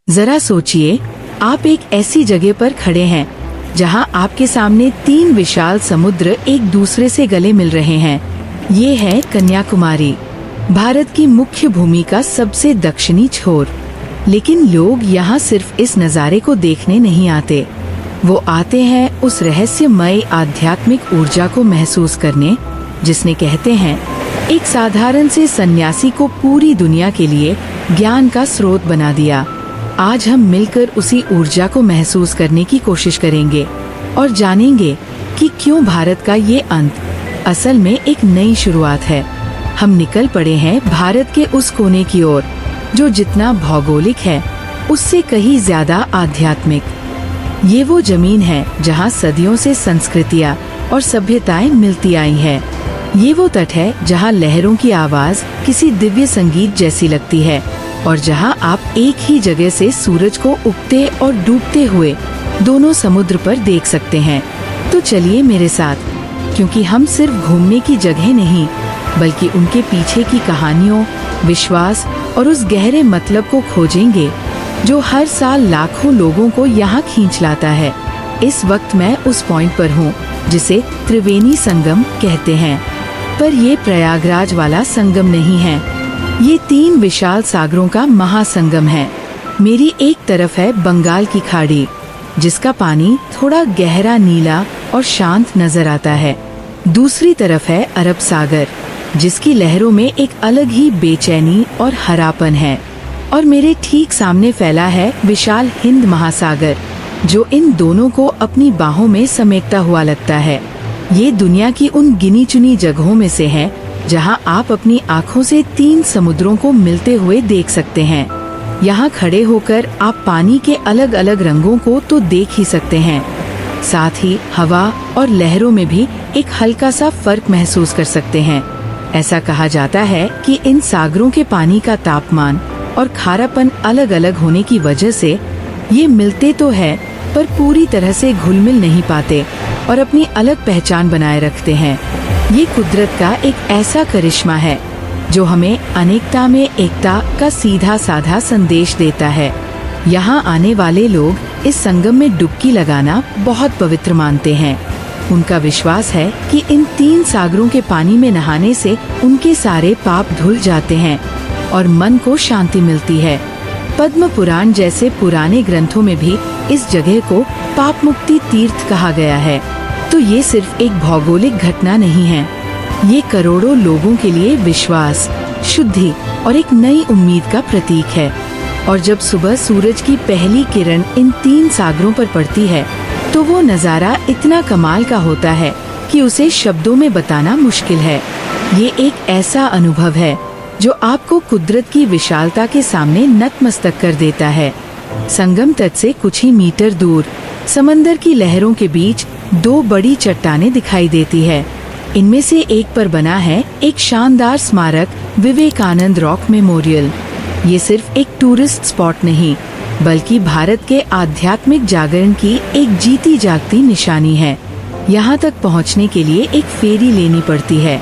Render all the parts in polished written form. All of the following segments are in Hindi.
जरा सोचिए, आप एक ऐसी जगह पर खड़े हैं जहां आपके सामने 3 विशाल समुद्र एक दूसरे से गले मिल रहे हैं। ये है कन्याकुमारी, भारत की मुख्य भूमि का सबसे दक्षिणी छोर। लेकिन लोग यहाँ सिर्फ इस नज़ारे को देखने नहीं आते, वो आते हैं उस रहस्यमय आध्यात्मिक ऊर्जा को महसूस करने, जिसने कहते हैं एक साधारण से सन्यासी को पूरी दुनिया के लिए ज्ञान का स्रोत बना दिया। आज हम मिलकर उसी ऊर्जा को महसूस करने की कोशिश करेंगे और जानेंगे कि क्यों भारत का ये अंत असल में एक नई शुरुआत है। हम निकल पड़े हैं भारत के उस कोने की ओर जो जितना भौगोलिक है उससे कहीं ज्यादा आध्यात्मिक। ये वो जमीन है जहाँ सदियों से संस्कृतियाँ और सभ्यताएं मिलती आई है। ये वो तट है जहाँ लहरों की आवाज किसी दिव्य संगीत जैसी लगती है और जहाँ आप एक ही जगह से सूरज को उगते और डूबते हुए दोनों समुद्र पर देख सकते हैं। तो चलिए मेरे साथ, क्योंकि हम सिर्फ घूमने की जगह नहीं बल्कि उनके पीछे की कहानियों, विश्वास और उस गहरे मतलब को खोजेंगे जो हर साल लाखों लोगों को यहाँ खींच लाता है। इस वक्त मैं उस पॉइंट पर हूँ जिसे त्रिवेणी संगम कहते हैं, पर ये प्रयागराज वाला संगम नहीं है। ये 3 विशाल सागरों का महासंगम है। मेरी एक तरफ है बंगाल की खाड़ी, जिसका पानी थोड़ा गहरा नीला और शांत नजर आता है। दूसरी तरफ है अरब सागर, जिसकी लहरों में एक अलग ही बेचैनी और हरापन है। और मेरे ठीक सामने फैला है विशाल हिंद महासागर, जो इन दोनों को अपनी बाहों में समेटता हुआ लगता है। ये दुनिया की उन गिनी चुनी जगहों में से है जहां आप अपनी आँखों से 3 समुद्रों को मिलते हुए देख सकते हैं। यहाँ खड़े होकर आप पानी के अलग अलग रंगों को तो देख ही सकते हैं, साथ ही हवा और लहरों में भी एक हल्का सा फर्क महसूस कर सकते हैं। ऐसा कहा जाता है कि इन सागरों के पानी का तापमान और खारापन अलग अलग होने की वजह से ये मिलते तो है पर पूरी तरह से घुल मिल नहीं पाते और अपनी अलग पहचान बनाए रखते हैं। ये कुदरत का एक ऐसा करिश्मा है जो हमें अनेकता में एकता का सीधा साधा संदेश देता है। यहाँ आने वाले लोग इस संगम में डुबकी लगाना बहुत पवित्र मानते हैं। उनका विश्वास है कि इन 3 सागरों के पानी में नहाने से उनके सारे पाप धुल जाते हैं और मन को शांति मिलती है। पद्म पुराण जैसे पुराने ग्रंथों में भी इस जगह को पाप मुक्ति तीर्थ कहा गया है। तो ये सिर्फ एक भौगोलिक घटना नहीं है, ये करोड़ों लोगों के लिए विश्वास, शुद्धि और एक नई उम्मीद का प्रतीक है। और जब सुबह सूरज की पहली किरण इन 3 सागरों पर पड़ती है तो वो नज़ारा इतना कमाल का होता है कि उसे शब्दों में बताना मुश्किल है। ये एक ऐसा अनुभव है जो आपको कुदरत की विशालता के सामने नतमस्तक कर देता है। संगम तट से कुछ ही मीटर दूर समंदर की लहरों के बीच 2 बड़ी चट्टानें दिखाई देती है। इनमें से एक पर बना है एक शानदार स्मारक, विवेकानंद रॉक मेमोरियल। ये सिर्फ एक टूरिस्ट स्पॉट नहीं बल्कि भारत के आध्यात्मिक जागरण की एक जीती जागती निशानी है। यहाँ तक पहुँचने के लिए एक फेरी लेनी पड़ती है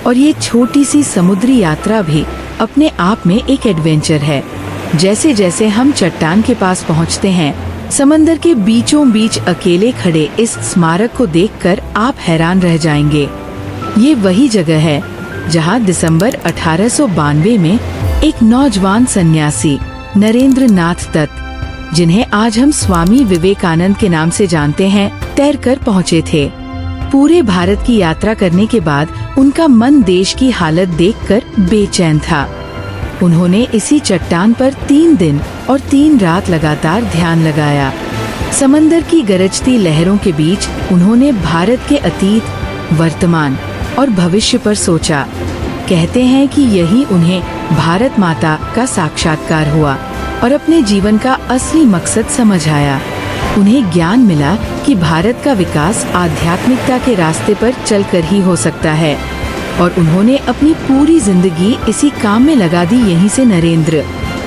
और ये छोटी सी समुद्री यात्रा भी अपने आप में एक एडवेंचर है। जैसे जैसे हम चट्टान के पास पहुँचते हैं, समंदर के बीचों बीच अकेले खड़े इस स्मारक को देखकर आप हैरान रह जाएंगे। ये वही जगह है जहाँ दिसंबर 1892 में एक नौजवान सन्यासी नरेंद्र नाथ दत्त, जिन्हें आज हम स्वामी विवेकानंद के नाम से जानते हैं, तैरकर पहुँचे थे। पूरे भारत की यात्रा करने के बाद उनका मन देश की हालत देखकर बेचैन था। उन्होंने इसी चट्टान पर 3 दिन और 3 रात लगातार ध्यान लगाया। समंदर की गरजती लहरों के बीच उन्होंने भारत के अतीत, वर्तमान और भविष्य पर सोचा। कहते हैं कि यही उन्हें भारत माता का साक्षात्कार हुआ और अपने जीवन का असली मकसद समझ आया। उन्हें ज्ञान मिला कि भारत का विकास आध्यात्मिकता के रास्ते पर चलकर ही हो सकता है और उन्होंने अपनी पूरी जिंदगी इसी काम में लगा दी। यहीं से नरेंद्र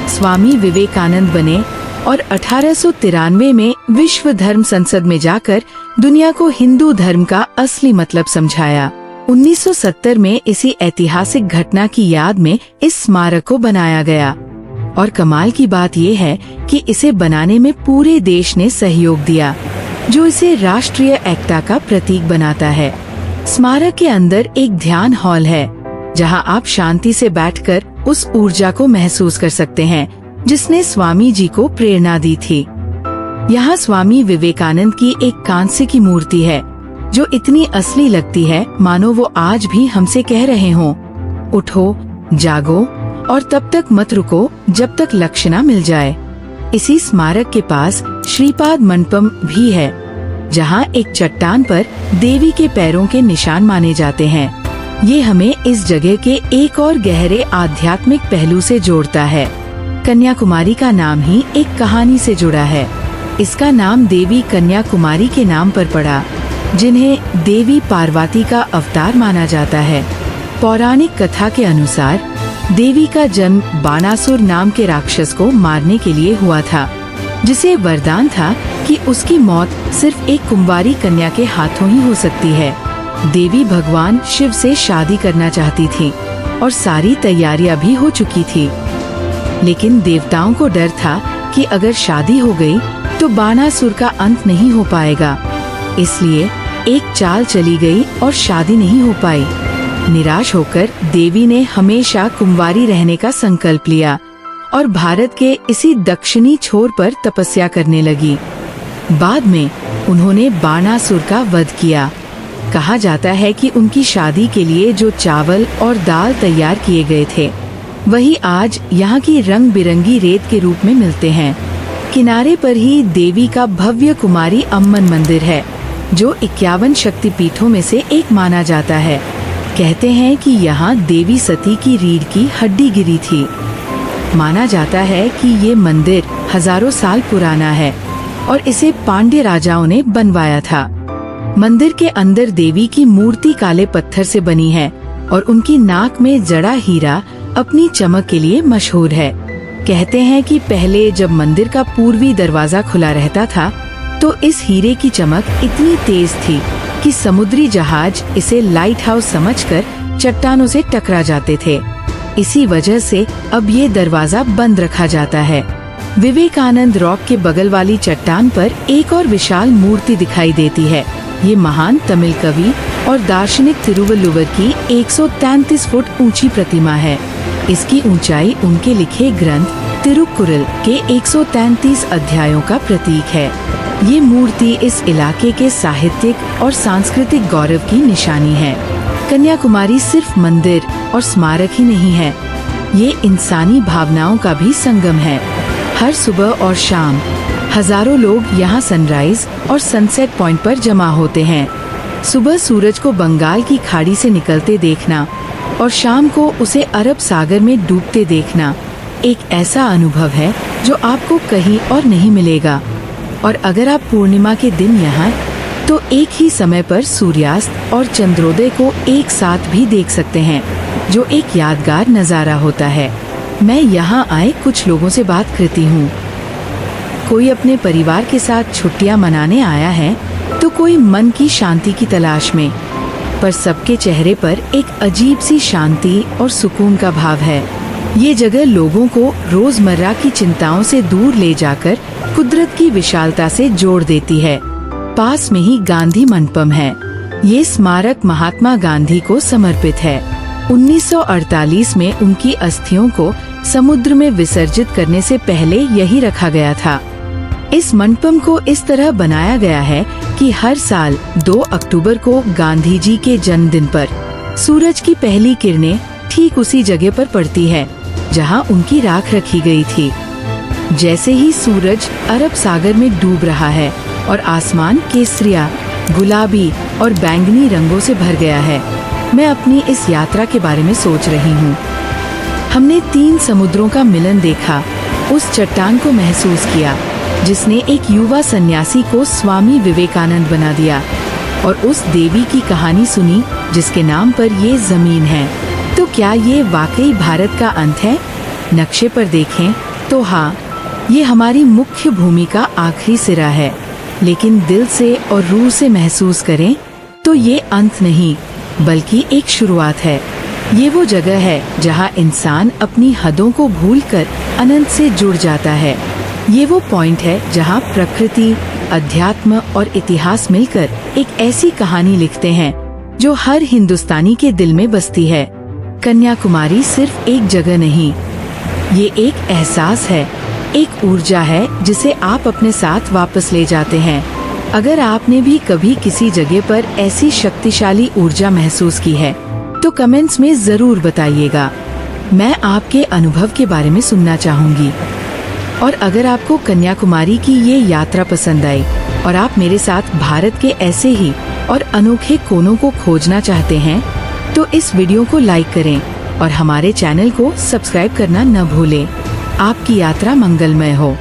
स्वामी विवेकानंद बने और 1893 में विश्व धर्म संसद में जाकर दुनिया को हिंदू धर्म का असली मतलब समझाया। 1970 में इसी ऐतिहासिक घटना की याद में इस स्मारक को बनाया गया। और कमाल की बात ये है कि इसे बनाने में पूरे देश ने सहयोग दिया, जो इसे राष्ट्रीय एकता का प्रतीक बनाता है। स्मारक के अंदर एक ध्यान हॉल है, जहां आप शांति से बैठकर उस ऊर्जा को महसूस कर सकते हैं जिसने स्वामी जी को प्रेरणा दी थी। यहाँ स्वामी विवेकानंद की एक कांस्य की मूर्ति है, जो इतनी असली लगती है मानो वो आज भी हमसे कह रहे हों, उठो, जागो और तब तक मत रुको जब तक लक्ष्य न मिल जाए। इसी स्मारक के पास श्रीपाद मंडपम भी है, जहाँ एक चट्टान पर देवी के पैरों के निशान माने जाते हैं। ये हमें इस जगह के एक और गहरे आध्यात्मिक पहलू से जोड़ता है। कन्याकुमारी का नाम ही एक कहानी से जुड़ा है। इसका नाम देवी कन्याकुमारी के नाम पर पड़ा, जिन्हें देवी पार्वती का अवतार माना जाता है। पौराणिक कथा के अनुसार देवी का जन्म बाणासुर नाम के राक्षस को मारने के लिए हुआ था, जिसे वरदान था कि उसकी मौत सिर्फ एक कुंवारी कन्या के हाथों ही हो सकती है। देवी भगवान शिव से शादी करना चाहती थी और सारी तैयारियां भी हो चुकी थी, लेकिन देवताओं को डर था कि अगर शादी हो गई तो बाणासुर का अंत नहीं हो पाएगा। इसलिए एक चाल चली गई और शादी नहीं हो पाई। निराश होकर देवी ने हमेशा कुंवारी रहने का संकल्प लिया और भारत के इसी दक्षिणी छोर पर तपस्या करने लगी। बाद में उन्होंने बाणासुर का वध किया। कहा जाता है कि उनकी शादी के लिए जो चावल और दाल तैयार किए गए थे, वही आज यहाँ की रंग बिरंगी रेत के रूप में मिलते हैं। किनारे पर ही देवी का भव्य कुमारी अम्मन मंदिर है, जो 51 शक्तिपीठों में से एक माना जाता है। कहते हैं कि यहाँ देवी सती की रीढ़ की हड्डी गिरी थी। माना जाता है कि ये मंदिर हजारों साल पुराना है और इसे पांड्य राजाओं ने बनवाया था। मंदिर के अंदर देवी की मूर्ति काले पत्थर से बनी है और उनकी नाक में जड़ा हीरा अपनी चमक के लिए मशहूर है। कहते हैं कि पहले जब मंदिर का पूर्वी दरवाजा खुला रहता था, तो इस हीरे की चमक इतनी तेज थी कि समुद्री जहाज इसे लाइट हाउस समझकर चट्टानों से टकरा जाते थे। इसी वजह से अब ये दरवाजा बंद रखा जाता है। विवेकानंद रॉक के बगल वाली चट्टान पर एक और विशाल मूर्ति दिखाई देती है। ये महान तमिल कवि और दार्शनिक तिरुवल्लुवर की 133 फुट ऊंची प्रतिमा है। इसकी ऊंचाई उनके लिखे ग्रंथ तिरुकुरल के 133 अध्यायों का प्रतीक है। ये मूर्ति इस इलाके के साहित्यिक और सांस्कृतिक गौरव की निशानी है। कन्याकुमारी सिर्फ मंदिर और स्मारक ही नहीं है, ये इंसानी भावनाओं का भी संगम है। हर सुबह और शाम हजारों लोग यहाँ सनराइज और सनसेट पॉइंट पर जमा होते हैं। सुबह सूरज को बंगाल की खाड़ी से निकलते देखना और शाम को उसे अरब सागर में डूबते देखना एक ऐसा अनुभव है जो आपको कहीं और नहीं मिलेगा। और अगर आप पूर्णिमा के दिन यहाँ तो एक ही समय पर सूर्यास्त और चंद्रोदय को एक साथ भी देख सकते हैं, जो एक यादगार नज़ारा होता है। मैं यहाँ आए कुछ लोगों से बात करती हूँ। कोई अपने परिवार के साथ छुट्टियाँ मनाने आया है, तो कोई मन की शांति की तलाश में, पर सबके चेहरे पर एक अजीब सी शांति और सुकून का भाव है। ये जगह लोगों को रोजमर्रा की चिंताओं से दूर ले जाकर कुदरत की विशालता से जोड़ देती है। पास में ही गांधी मंडपम है। ये स्मारक महात्मा गांधी को समर्पित है। 1948 में उनकी अस्थियों को समुद्र में विसर्जित करने से पहले यही रखा गया था। इस मंडपम को इस तरह बनाया गया है कि हर साल 2 अक्टूबर को गांधी जी के जन्मदिन पर सूरज की पहली किरणें ठीक उसी जगह पर पड़ती है जहां उनकी राख रखी गई थी। जैसे ही सूरज अरब सागर में डूब रहा है और आसमान केसरिया, गुलाबी और बैंगनी रंगों से भर गया है, मैं अपनी इस यात्रा के बारे में सोच रही हूँ। हमने 3 समुद्रों का मिलन देखा, उस चट्टान को महसूस किया जिसने एक युवा सन्यासी को स्वामी विवेकानंद बना दिया, और उस देवी की कहानी सुनी जिसके नाम पर ये जमीन है। तो क्या ये वाकई भारत का अंत है? नक्शे पर देखें तो हाँ, ये हमारी मुख्य भूमि का आखिरी सिरा है, लेकिन दिल से और रूह से महसूस करें तो ये अंत नहीं, बल्कि एक शुरुआत है। ये वो जगह है जहाँ इंसान अपनी हदों को भूलकर अनंत से जुड़ जाता है। ये वो पॉइंट है जहाँ प्रकृति, अध्यात्म और इतिहास मिलकर एक ऐसी कहानी लिखते हैं जो हर हिंदुस्तानी के दिल में बसती है। कन्याकुमारी सिर्फ एक जगह नहीं, ये एक एहसास है, एक ऊर्जा है जिसे आप अपने साथ वापस ले जाते हैं। अगर आपने भी कभी किसी जगह पर ऐसी शक्तिशाली ऊर्जा महसूस की है तो कमेंट्स में जरूर बताइएगा। मैं आपके अनुभव के बारे में सुनना चाहूंगी। और अगर आपको कन्याकुमारी की ये यात्रा पसंद आई और आप मेरे साथ भारत के ऐसे ही और अनोखे कोनों को खोजना चाहते हैं तो इस वीडियो को लाइक करें और हमारे चैनल को सब्सक्राइब करना न भूलें। आपकी यात्रा मंगलमय हो।